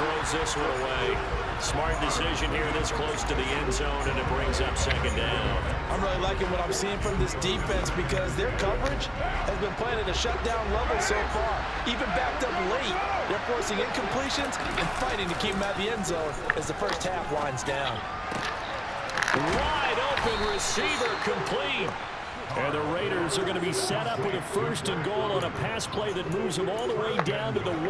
throws this one away. Smart decision here this close to the end zone, and it brings up second down. I'm really liking what I'm seeing from this defense because their coverage has been playing at a shutdown level so far. Even backed up late, they're forcing incompletions and fighting to keep them out of the end zone as the first half winds down. Wide open receiver complete. And the Raiders are going to be set up with a first and goal on a pass play that moves them all the way down to the 1.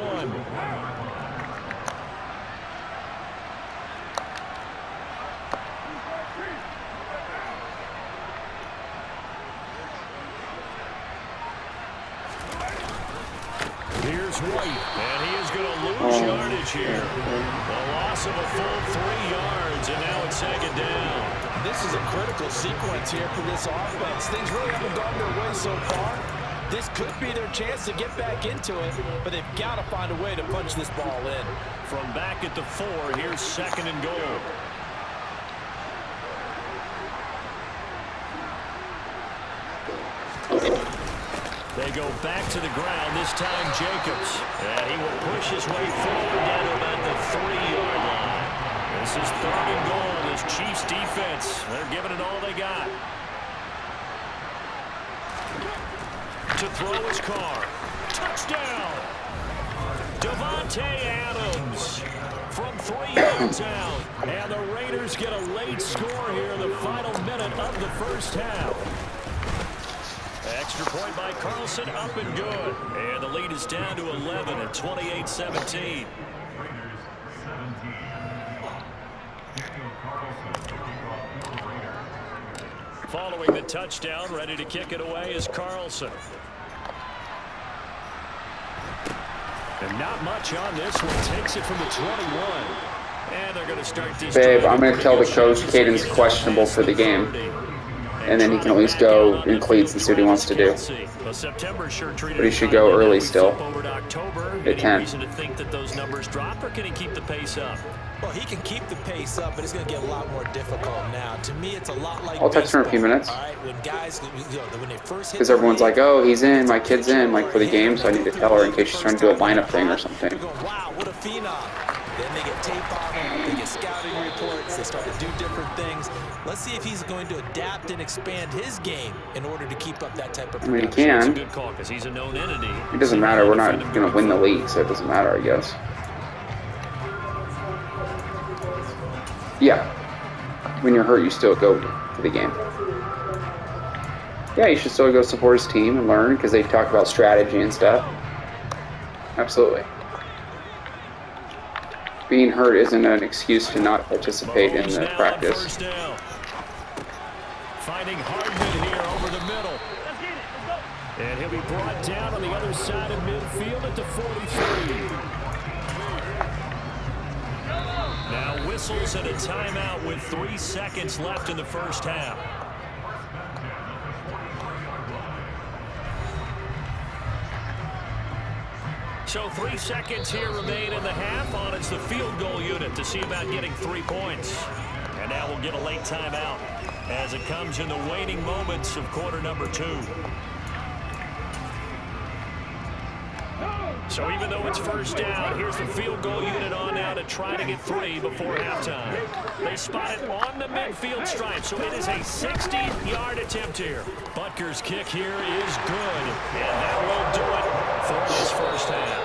Here's White, and he is going to lose yardage here. The loss of a full 3 yards, and now it's second down. This is a critical sequence here for this offense. Things really haven't gone their way so far. This could be their chance to get back into it, but they've got to find a way to punch this ball in. From back at the 4, here's second and goal. They go back to the ground, this time Jacobs. And he will push his way forward down to about the 3-yard line. This is third and goal. This Chiefs defense, they're giving it all they got. To throw his car. Touchdown! Davante Adams from 3 yards out. And the Raiders get a late score here in the final minute of the first half. Extra point by Carlson, up and good. And the lead is down to 11 at 28-17. Following the touchdown, ready to kick it away is Carlson. And not much on this one. Takes it from the 21. And they're going to start this. Babe, I'm going to tell the coach Caden's questionable for the game. And then he can at least go in cleats and see what he wants to do. But he should go early still. At 10. Reason to think that those numbers drop, or can he keep the pace up? Well, he can keep the pace up, but it's going to get a lot more difficult now. To me, it's a lot like I'll text him in a few minutes. All right, when guys, when they first hit, because everyone's like, oh, he's in, my kid's in, like for the game, so I need to tell her in case she's trying to do a lineup thing or something. They're going, wow, what a phenom. Then they get tape on him, they get scouting reports, they start to do different things. Let's see if he's going to adapt and expand his game in order to keep up that type of production. I mean, he can. It's a good call because he's a known entity. It doesn't matter. We're not going to win the league, so it doesn't matter, I guess. Yeah. When you're hurt, you still go to the game. Yeah, you should still go support his team and learn because they talk about strategy and stuff. Absolutely. Being hurt isn't an excuse to not participate in the practice. Finding Hardman here over the middle. And he'll be brought down on the other side of midfield at the 43. Now whistles and a timeout with 3 seconds left in the first half. So 3 seconds here remain in the half. On it's the field goal unit to see about getting 3 points. And now we'll get a late timeout as it comes in the waning moments of quarter number 2. So even though it's first down, here's the field goal unit on now to try to get 3 before halftime. They spot it on the midfield stripe, so it is a 60-yard attempt here. Butker's kick here is good, and that will do it for this first half.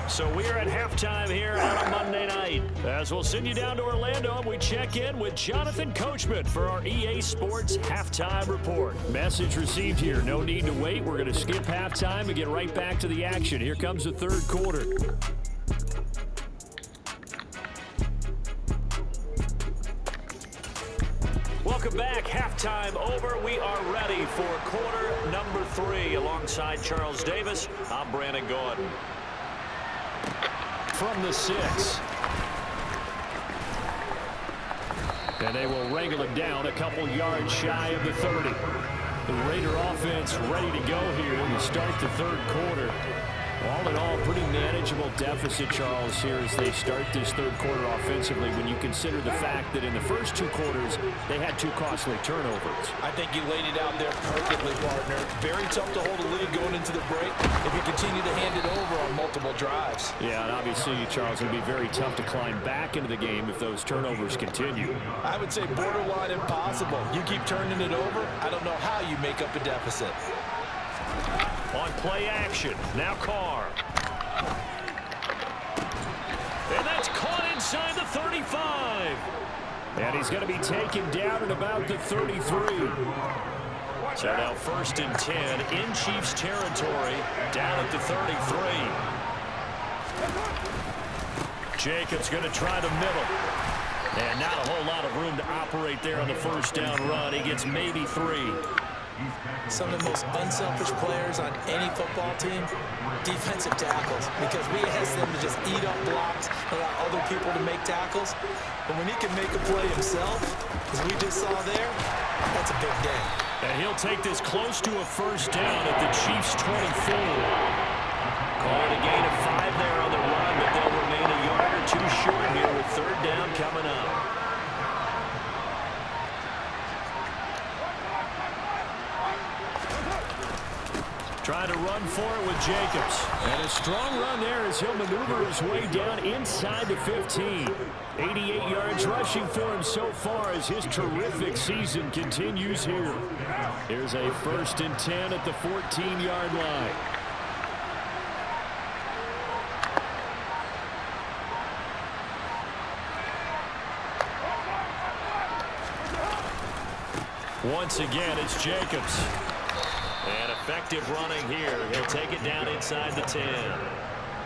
So we're at halftime here on a Monday night. As we'll send you down to Orlando, and we check in with Jonathan Coachman for our EA Sports Halftime Report. Message received here. No need to wait. We're going to skip halftime and get right back to the action. Here comes the third quarter. Welcome back. Halftime over. We are ready for quarter number 3. Alongside Charles Davis, I'm Brandon Gordon. From the 6. And they will wrangle it down a couple yards shy of the 30. The Raider offense ready to go here to start the third quarter. All in all, pretty manageable deficit, Charles, here as they start this third quarter offensively when you consider the fact that in the first two quarters, they had 2 costly turnovers. I think you laid it out there perfectly, partner. Very tough to hold a lead going into the break if you continue to hand it over on multiple drives. Yeah, and obviously, Charles, it would be very tough to climb back into the game if those turnovers continue. I would say borderline impossible. You keep turning it over, I don't know how you make up a deficit. On play action, now Carr. And that's caught inside the 35. And he's going to be taken down at about the 33. So now 1st and 10 in Chiefs territory, down at the 33. Jacobs going to try the middle. And not a whole lot of room to operate there on the first down run. He gets maybe 3. Some of the most unselfish players on any football team, defensive tackles, because we ask them to just eat up blocks, allow other people to make tackles. But when he can make a play himself, as we just saw there, that's a big day. And he'll take this close to a first down at the Chiefs' 24. Call it a gain of 5 there on the run, but they'll remain a yard or 2 short here with 3rd down coming up. Trying to run for it with Jacobs. And a strong run there as he'll maneuver his way down inside the 15. 88 yards rushing for him so far as his terrific season continues here. Here's a 1st and 10 at the 14-yard line. Once again, it's Jacobs. And effective running here. He'll take it down inside the 10.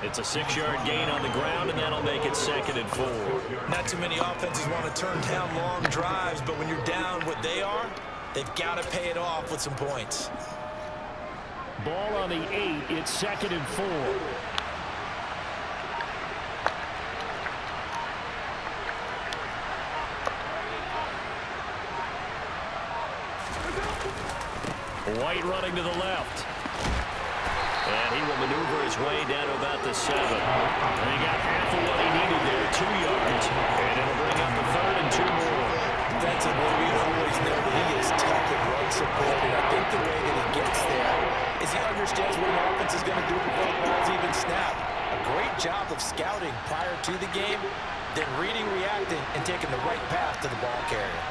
It's a 6-yard gain on the ground, and that'll make it 2nd and 4. Not too many offenses want to turn down long drives, but when you're down what they are, they've got to pay it off with some points. Ball on the 8. It's 2nd and 4. White running to the left. And he will maneuver his way down to about the 7. And he got half of what he needed there, 2 yards. And it'll bring up the 3rd and 2 more. Defensively, we always know that he is tough and run support. And I think the way that he gets there is he understands what an offense is going to do before the ball's even snapped. A great job of scouting prior to the game, then reading, reacting, and taking the right path to the ball carrier.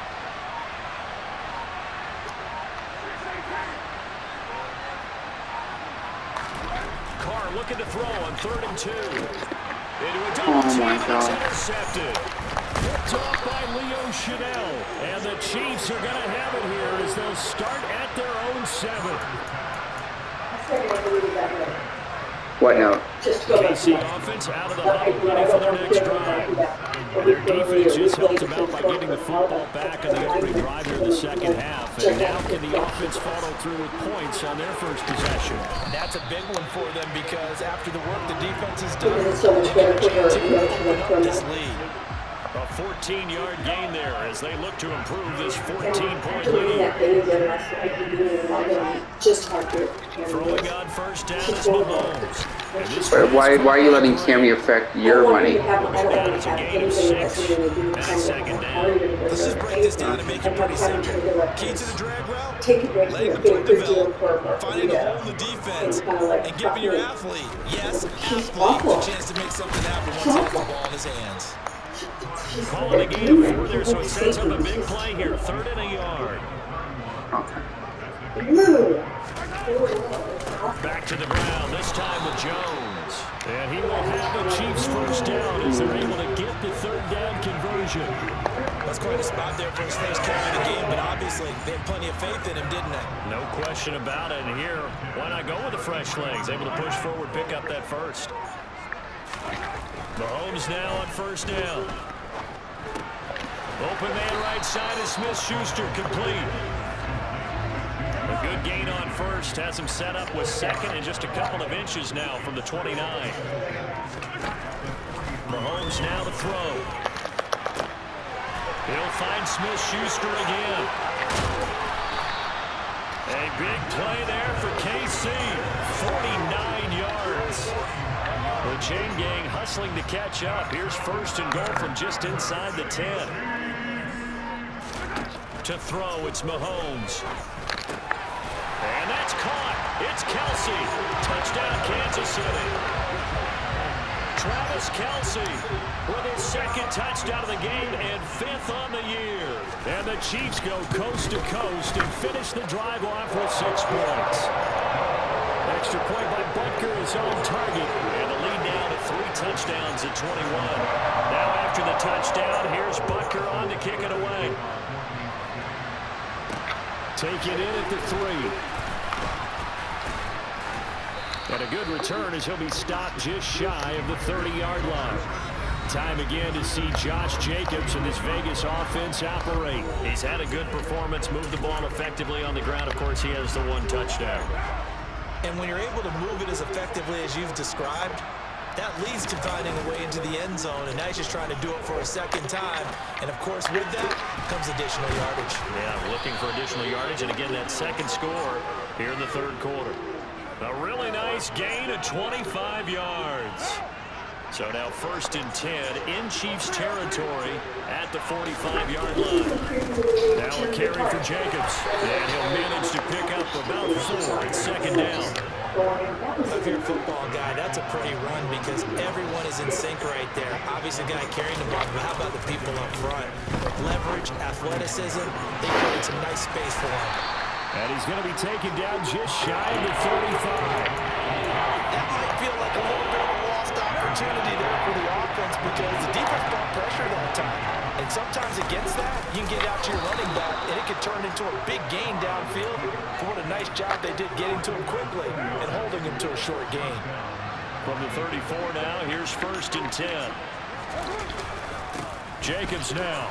Carr looking to throw on 3rd and 2. Into a double team, and it's intercepted. Picked off by Leo Chanel. And the Chiefs are going to have it here as they'll start at their own 7. What note? KC offense out of the huddle, ready for their next drive. And their defense just helped them out by getting the football back on the opening drive here in the 2nd half. And now can the offense follow through with points on their first possession? That's a big one for them because after the work the defense has done, they get a chance to open up this lead. A 14-yard gain there as they look to improve this 14-point lead. Throwing on 1st down is Mahomes. Why are you letting Cammy affect your money? It's a gain of 6. And 2nd down. Let's just break this down and make it pretty simple. Key to the drag route, letting the play develop, finding a hole in the defense, and giving your athlete, yes, athlete, a chance to make something happen once he has the ball in his hands. Calling a gain of 4 there, so it sets up a big play here. 3rd and a yard. Back to the ground, this time with Jones. And he will have the Chiefs' first down as they're able to get the 3rd down conversion. That's quite a spot there for his first carry of the game, but obviously they had plenty of faith in him, didn't they? No question about it. And here, why not go with the fresh legs? Able to push forward, pick up that first. Mahomes now on 1st down. Open man right side is Smith-Schuster, complete. A good gain on 1st, has him set up with 2nd and just a couple of inches now from the 29. Mahomes now to throw. He'll find Smith-Schuster again. A big play there for KC. 49 yards. yards. The chain gang hustling to catch up. Here's first and goal from just inside the 10. To throw, it's Mahomes. And that's caught. It's Kelsey. Touchdown, Kansas City. Travis Kelsey with his second touchdown of the game and 5th on the year. And the Chiefs go coast to coast and finish the drive off with 6 points. Extra point by Butker is on target. And the lead now to 3 touchdowns at 21. Now after the touchdown, here's Butker on to kick it away. Take it in at the 3. And a good return as he'll be stopped just shy of the 30-yard line. Time again to see Josh Jacobs and his Vegas offense operate. He's had a good performance, moved the ball effectively on the ground. Of course, he has the 1 touchdown. And when you're able to move it as effectively as you've described, that leads to finding a way into the end zone, and now he's just trying to do it for a second time. And, of course, with that comes additional yardage. Yeah, looking for additional yardage, and again, that second score here in the 3rd quarter. A really nice gain of 25 yards. So now 1st and 10 in Chiefs territory at the 45-yard line. Now a carry for Jacobs. And he'll manage to pick up about 4 at 2nd down. If you're a football guy, that's a pretty run because everyone is in sync right there. Obviously, the guy carrying the ball, but how about the people up front? Leverage, athleticism, they create some nice space for him. And he's going to be taken down just shy of the 35. That might feel like a little bit of a lost opportunity there for the offense because the defense brought pressure that time. And sometimes against that, you can get out to your running back, and it could turn into a big gain downfield. But what a nice job they did getting to him quickly and holding him to a short gain. From the 34 now, here's 1st and 10. Jacobs now.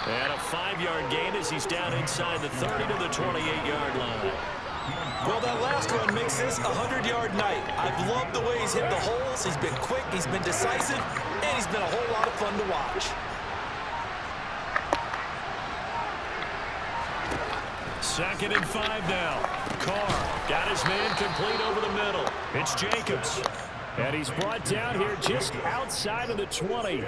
And a 5-yard gain as he's down inside the 30 to the 28-yard line. Well, that last one makes this a 100-yard night. I've loved the way he's hit the holes. He's been quick, he's been decisive, and he's been a whole lot of fun to watch. 2nd and 5 now. Carr got his man complete over the middle. It's Jacobs. And he's brought down here just outside of the 20.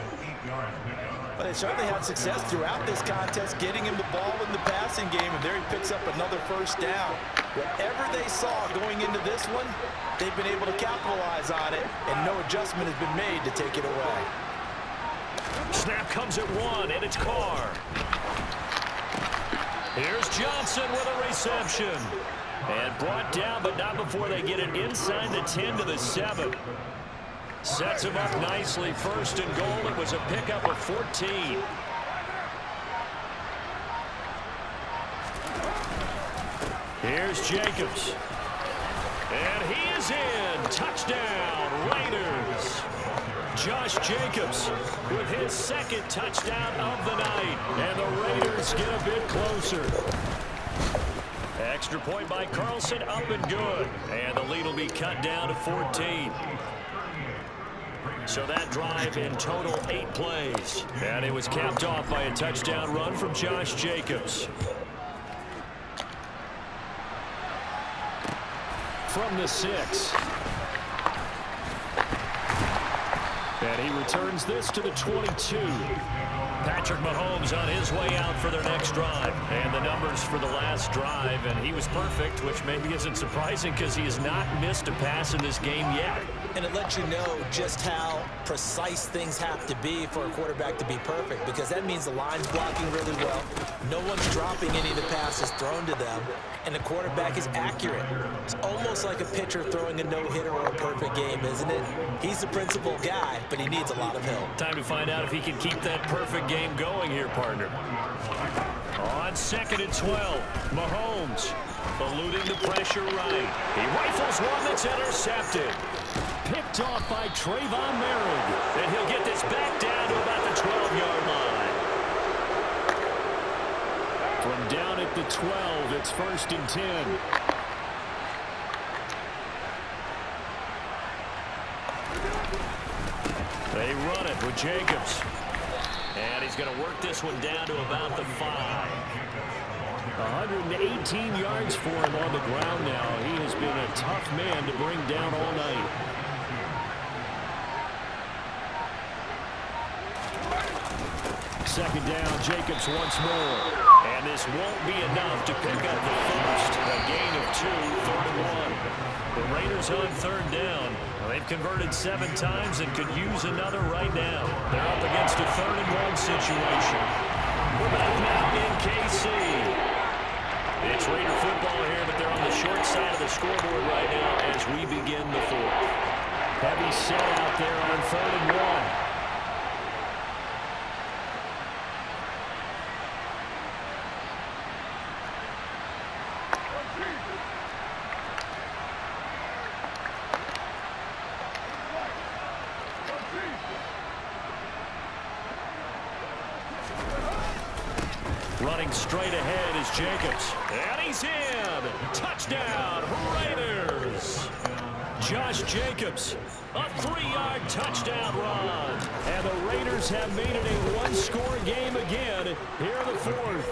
But they certainly had success throughout this contest, getting him the ball in the passing game, and there he picks up another 1st down. Whatever they saw going into this one, they've been able to capitalize on it, and no adjustment has been made to take it away. Snap comes at 1, and it's Carr. Here's Johnson with a reception. And brought down, but not before they get it inside the 10 to the 7. Sets him up nicely. 1st and goal. It was a pickup of 14. Here's Jacobs. And he is in. Touchdown, Raiders. Josh Jacobs with his 2nd touchdown of the night. And the Raiders get a bit closer. Extra point by Carlson, up and good. And the lead will be cut down to 14. So that drive in total 8 plays. And it was capped off by a touchdown run from Josh Jacobs. From the 6. And he returns this to the 22. Patrick Mahomes on his way out for their next drive. And the numbers for the last drive, and he was perfect, which maybe isn't surprising because he has not missed a pass in this game yet. And it lets you know just how precise things have to be for a quarterback to be perfect, because that means the line's blocking really well. No one's dropping any of the passes thrown to them, and the quarterback is accurate. It's almost like a pitcher throwing a no-hitter or a perfect game, isn't it? He's the principal guy, but he needs a lot of help. Time to find out if he can keep that perfect game going here, partner. On 2nd and 12, Mahomes eluding the pressure right. He rifles one that's intercepted. Picked off by Trayvon Merritt. And he'll get this back down to about the 12-yard line. From down at the 12, it's 1st and 10. They run it with Jacobs. And he's going to work this one down to about the 5. 118 yards for him on the ground now. He has been a tough man to bring down all night. Second down, Jacobs once more. And this won't be enough to pick up the first. A gain of 2, 3rd and 1. The Raiders on 3rd down. They've converted 7 times and could use another right now. They're up against a 3rd and 1 situation. We're back now in KC. It's Raider football here, but they're on the short side of the scoreboard right now as we begin the 4th. Heavy set out there on 3rd and 1. Running straight ahead is Jacobs. And he's in. Touchdown, Raiders. Josh Jacobs, a 3-yard touchdown run. And the Raiders have made it a 1-score game again here in the 4th.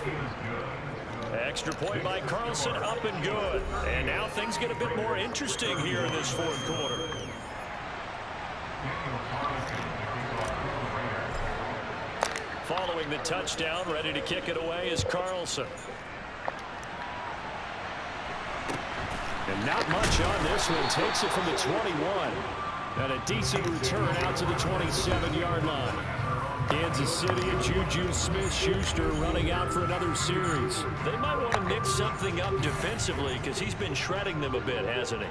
Extra point by Carlson, up and good. And now things get a bit more interesting here in this 4th quarter. Following the touchdown, ready to kick it away is Carlson. And not much on this one. Takes it from the 21. And a decent return out to the 27-yard line. Kansas City and Juju Smith-Schuster running out for another series. They might want to mix something up defensively because he's been shredding them a bit, hasn't he?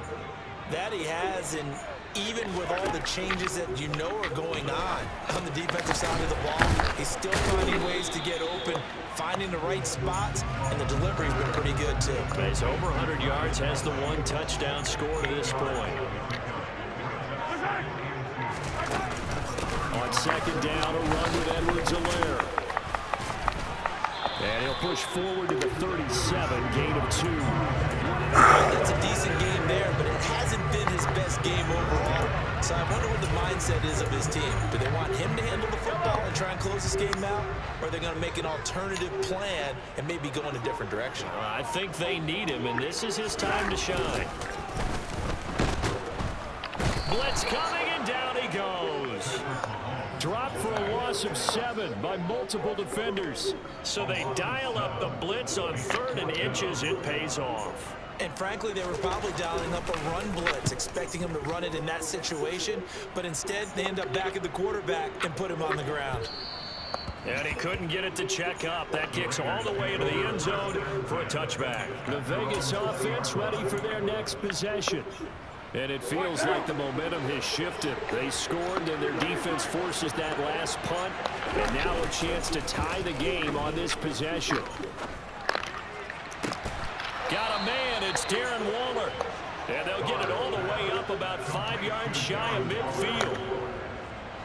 That he has, and even with all the changes that you know are going on the defensive side of the ball, he's still finding ways to get open, finding the right spots, and the delivery's been pretty good too. He's over 100 yards, has the 1 touchdown score to this point. On 2nd down, a run with Edwards-Helaire. And he'll push forward to the 37, gain of 2. It's a decent game there, but it hasn't been his best game overall. So I wonder what the mindset is of his team. Do they want him to handle the football and try and close this game out? Or are they going to make an alternative plan and maybe go in a different direction? I think they need him, and this is his time to shine. Blitz coming, and down he goes. Dropped for a loss of 7 by multiple defenders. So they dial up the blitz on 3rd and inches. It pays off. And frankly, they were probably dialing up a run blitz, expecting him to run it in that situation. But instead, they end up back at the quarterback and put him on the ground. And he couldn't get it to check up. That kicks all the way into the end zone for a touchback. The Vegas offense ready for their next possession. And it feels like the momentum has shifted. They scored, and their defense forces that last punt. And now a chance to tie the game on this possession. Got a man. It's Darren Waller. And they'll get it all the way up about 5 yards shy of midfield.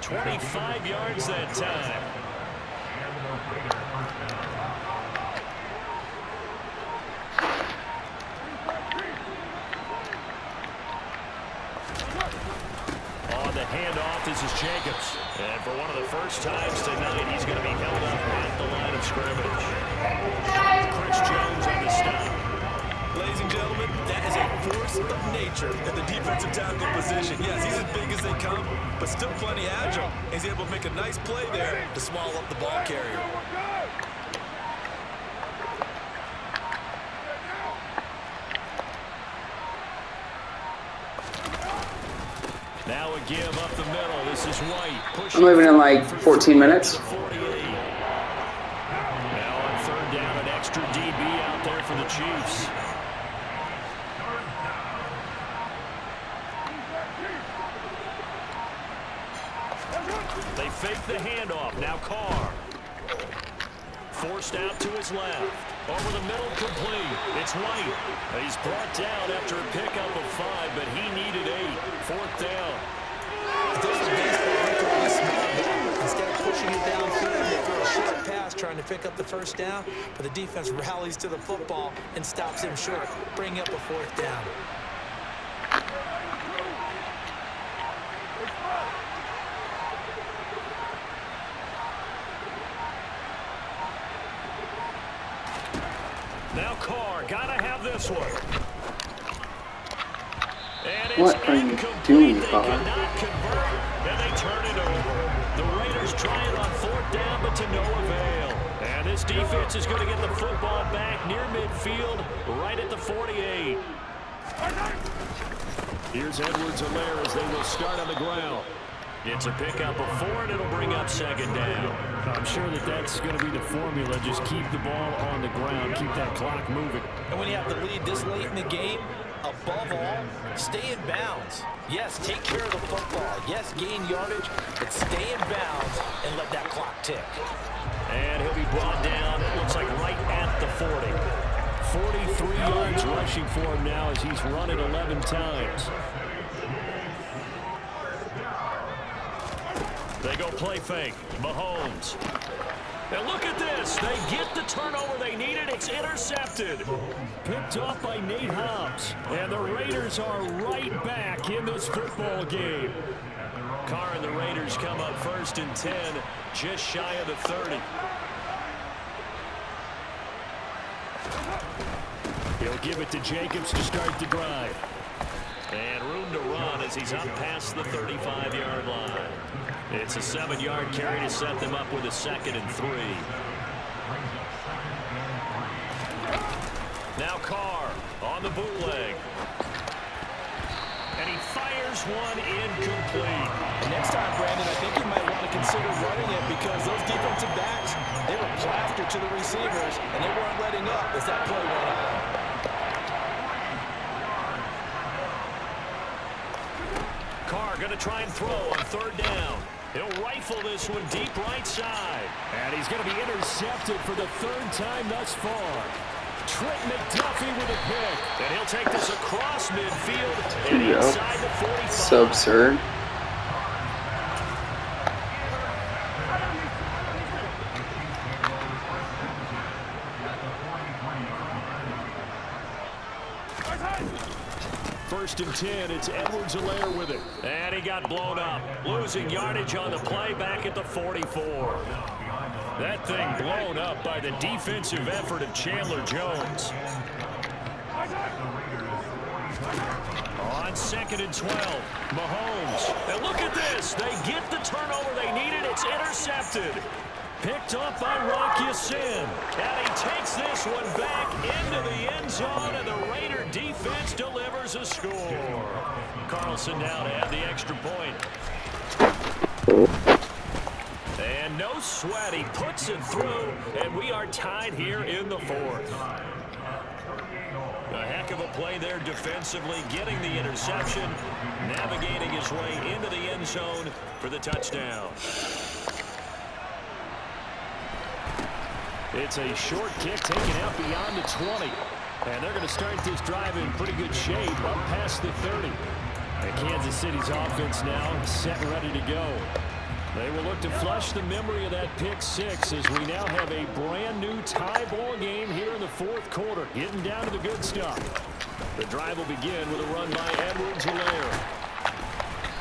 25 yards that time. On the handoff, this is Jacobs. And for one of the first times tonight, he's going to be held up at the line of scrimmage. Chris Jones on the stop. Ladies and gentlemen, that is a force of nature in the defensive tackle position. Yes, he's as big as they come, but still plenty agile. He's able to make a nice play there to swallow up the ball carrier. Now a give up the middle. This is White. I'm leaving in like 14 minutes. Now on 3rd down, an extra DB out there for the Chiefs. They fake the handoff. Now Carr. Forced out to his left. Over the middle, complete. It's White. He's brought down after a pickup of 5, but he needed 8. 4th down. Instead of pushing it downfield, they throw a short pass trying to pick up the 1st down, but the defense rallies to the football and stops him short, bringing up a 4th down. Now Gotta have this one. And it's What are you incomplete. doing, They Bob? cannot convert, and they turn it over. The Raiders try it on 4th down, but to no avail. And this defense is going to get the football back near midfield, right at the 48. Here's Edwards-Helaire as they will start on the ground. It's a pickup of 4, and it'll bring up 2nd down. I'm sure that that's going to be the formula. Just keep the ball on the ground, keep that clock moving. And when you have the lead this late in the game, above all, stay in bounds. Yes, take care of the football. Yes, gain yardage, but stay in bounds and let that clock tick. And he'll be brought down, it looks like right at the 40. 43 yards rushing for him now as he's run it 11 times. They go play fake. Mahomes. And look at this. They get the turnover they needed. It's intercepted. Picked off by Nate Hobbs. And the Raiders are right back in this football game. Carr and the Raiders come up 1st and 10, just shy of the 30. He'll give it to Jacobs to start the drive. And room to run as he's up past the 35-yard line. It's a 7-yard carry to set them up with a 2nd and 3. Now Carr on the bootleg. And he fires one incomplete. Next time, Brandon, I think you might want to consider running it because those defensive backs, they were plastered to the receivers, and they weren't letting up as that play went on. Carr going to try and throw on 3rd down. He'll rifle this one deep right side. And he's going to be intercepted for the 3rd time thus far. Trent McDuffie with a pick. And he'll take this across midfield and inside the 45. So absurd. First and 10, it's Edwards-Helaire with it. And he got blown up. Losing yardage on the play back at the 44. That thing blown up by the defensive effort of Chandler Jones. On 2nd and 12, Mahomes. And look at this. They get the turnover they needed. It's intercepted. Picked up by Rock Ya-Sin. And he takes this one back into the end zone, and the Raider defense delivers a score. Carlson now to add the extra point. And no sweat. He puts it through, and we are tied here in the 4th. A heck of a play there defensively, getting the interception, navigating his way into the end zone for the touchdown. It's a short kick taken out beyond the 20. And they're going to start this drive in pretty good shape up past the 30. And Kansas City's offense now set and ready to go. They will look to flush the memory of that pick 6 as we now have a brand new tie ball game here in the 4th quarter. Getting down to the good stuff. The drive will begin with a run by Edwards-Helaire.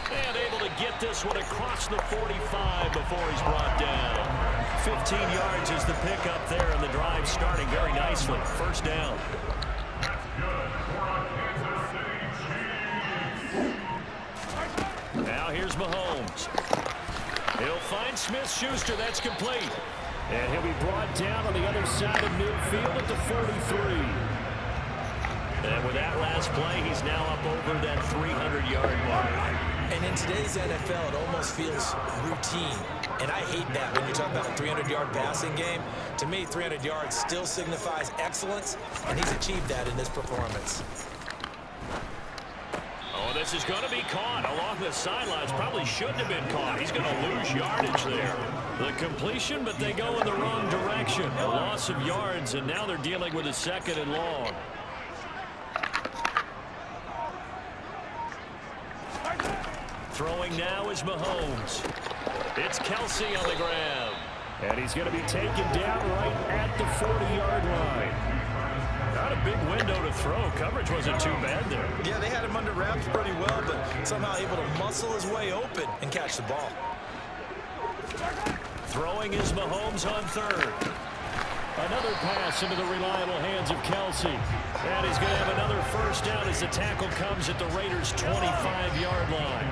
And able to get this one across the 45 before he's brought down. 15 yards is the pickup there, and the drive starting very nicely. 1st down. Now here's Mahomes. He'll find Smith-Schuster. That's complete. And he'll be brought down on the other side of midfield at the 43. And with that last play, he's now up over that 300-yard mark. And in today's NFL, it almost feels routine. And I hate that when you talk about a 300-yard passing game. To me, 300 yards still signifies excellence, and he's achieved that in this performance. Oh, this is going to be caught along the sidelines. Probably shouldn't have been caught. He's going to lose yardage there. The completion, but they go in the wrong direction. A loss of yards, and now they're dealing with a 2nd and long. Throwing now is Mahomes. It's Kelsey on the ground. And he's going to be taken down right at the 40-yard line. Not a big window to throw. Coverage wasn't too bad there. Yeah, they had him under wraps pretty well, but somehow able to muscle his way open and catch the ball. Throwing is Mahomes on 3rd. Another pass into the reliable hands of Kelsey. And he's going to have another first down as the tackle comes at the Raiders' 25-yard line.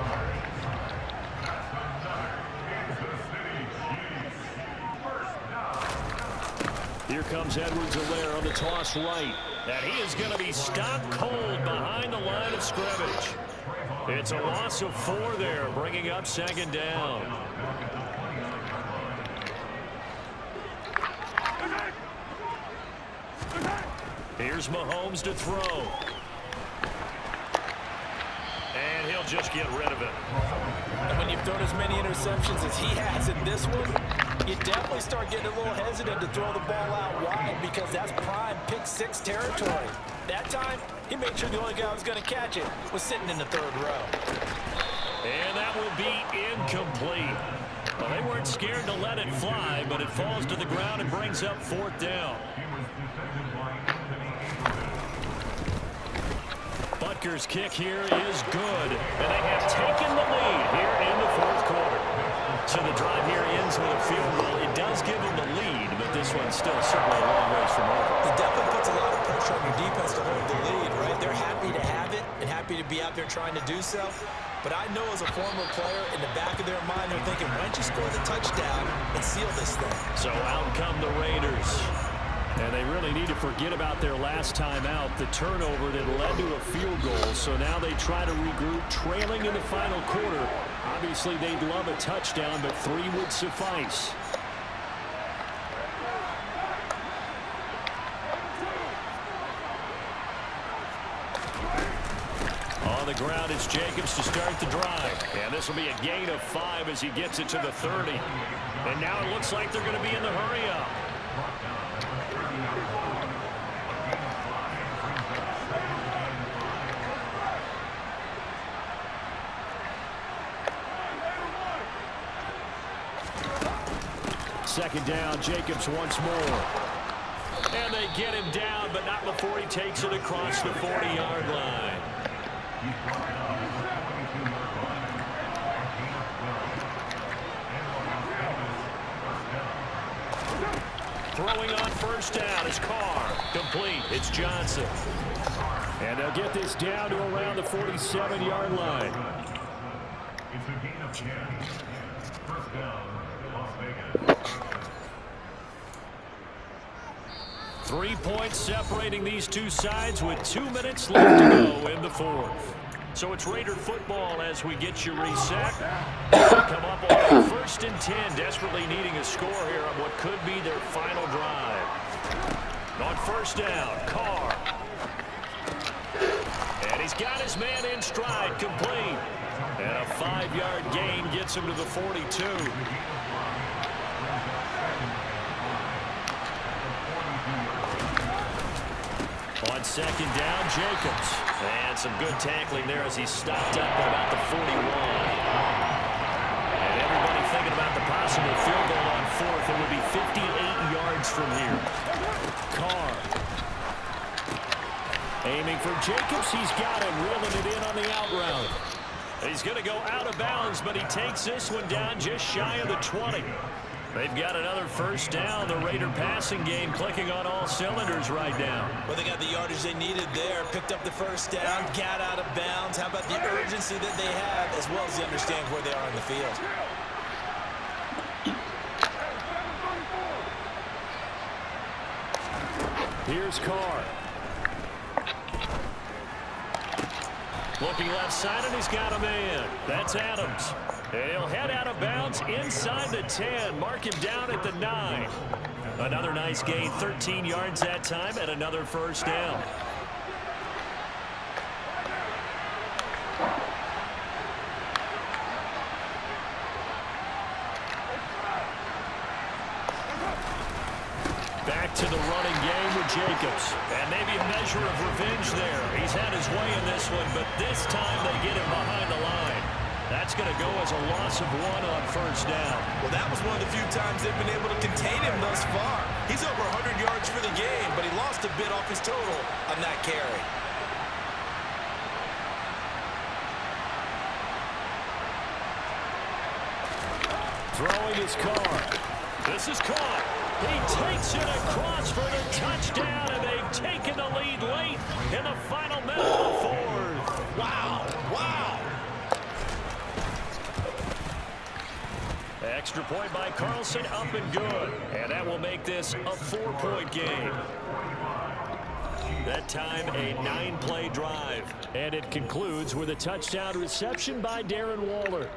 Here comes Edwards-Helaire on the toss right. And he is going to be stopped cold behind the line of scrimmage. It's a loss of 4 there, bringing up second down. Here's Mahomes to throw. And he'll just get rid of it. And when you've thrown as many interceptions as he has in this one, you definitely start getting a little hesitant to throw the ball out wide because that's prime pick-6 territory. That time, he made sure the only guy who was going to catch it was sitting in the 3rd row. And that will be incomplete. Well, they weren't scared to let it fly, but it falls to the ground and brings up 4th down. Butker's kick here is good, and they have taken the lead here in the 4th quarter. So the drive here ends with a field goal. It does give them the lead, but this one's still certainly a long ways from over. It definitely puts a lot of pressure on your defense to hold the lead, right? They're happy to have it and happy to be out there trying to do so. But I know as a former player, in the back of their mind, they're thinking, why don't you score the touchdown and seal this thing? So out come the Raiders. And they really need to forget about their last time out, the turnover that led to a field goal. So now they try to regroup, trailing in the final quarter. Obviously, they'd love a touchdown, but 3 would suffice. On the ground is Jacobs to start the drive. And this will be a gain of 5 as he gets it to the 30. And now it looks like they're going to be in the hurry-up. Second down, Jacobs once more. And they get him down, but not before he takes it across the 40-yard line. Throwing on first down is Carr. Complete. It's Johnson. And they'll get this down to around the 47-yard line. It's a gain of 10. First down, Las Vegas. 3 points separating these two sides with 2 minutes left to go in the 4th. So it's Raider football as we get you reset. Come up on 1st and 10, desperately needing a score here on what could be their final drive. On first down, Carr. And he's got his man in stride, complete. And a 5-yard gain gets him to the 42. On second down, Jacobs. And some good tackling there as he stopped up at about the 41. And everybody thinking about the possible field goal on 4th. It would be 58 yards from here. Carr. Aiming for Jacobs. He's got him, reeling it in on the out route. He's going to go out of bounds, but he takes this one down just shy of the 20. They've got another first down. The Raider passing game clicking on all cylinders right now. Well, they got the yardage they needed there. Picked up the first down, got out of bounds. How about the urgency that they have, as well as they understand where they are in the field. Here's Carr. Looking left side, and he's got a man. That's Adams. And he'll head out of bounds inside the 10. Mark him down at the 9. Another nice gain, 13 yards that time, and another first down. Back to the running game with Jacobs. And maybe a measure of revenge there. He's had his way in this one, but this time they get him behind the line. That's going to go as a loss of 1 on first down. Well, that was one of the few times they've been able to contain him thus far. He's over 100 yards for the game, but he lost a bit off his total on that carry. Throwing his Carr. This is caught. He takes it across for the touchdown, and they've taken the lead late in the final minute of the fourth. Wow, wow. Extra point by Carlson, up and good. And that will make this a 4-point game. That time, a 9-play drive. And it concludes with a touchdown reception by Darren Waller.